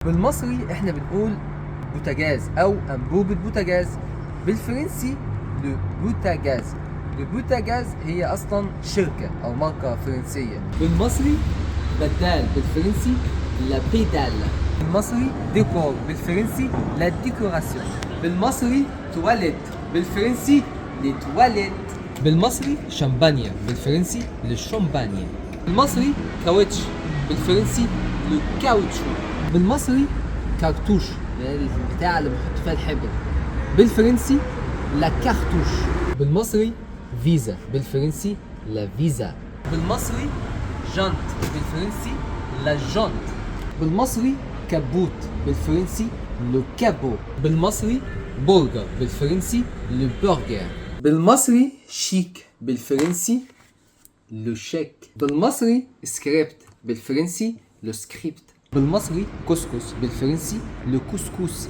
بالمصري احنا بنقول بوتاجاز او انبوبة بوتاجاز. بالفرنسي لو بوتاجاز. لو بوتاجاز هي اصلا شركة او ماركة فرنسية. بالمصري بدال بالفرنسي لا بيدال. بالمصري ديكور بالفرنسي لا ديكوراسيون. بالمصري تواليت بالفرنسي لي تواليت. بالمصري شامبانيا بالفرنسي لو شامبانيا. بالمصري كاوتش بالفرنسي لو كاوتشو. بالمصري كارتوش يعني البتاع اللي بنحط فيها الحبر. بالفرنسي لا كارتوش. بالمصري فيزا بالفرنسي لا فيزا. بالمصري جانت بالفرنسي لا جانت. بالمصري كبوت بالفرنسي لو كابو. بالمصري برجر بالفرنسي لو برجر. بالمصري شيك بالفرنسي لو شيك. بالمصري سكريبت بالفرنسي لو سكريبت. بالمصري كسكس بالفرنسي لو كسكس.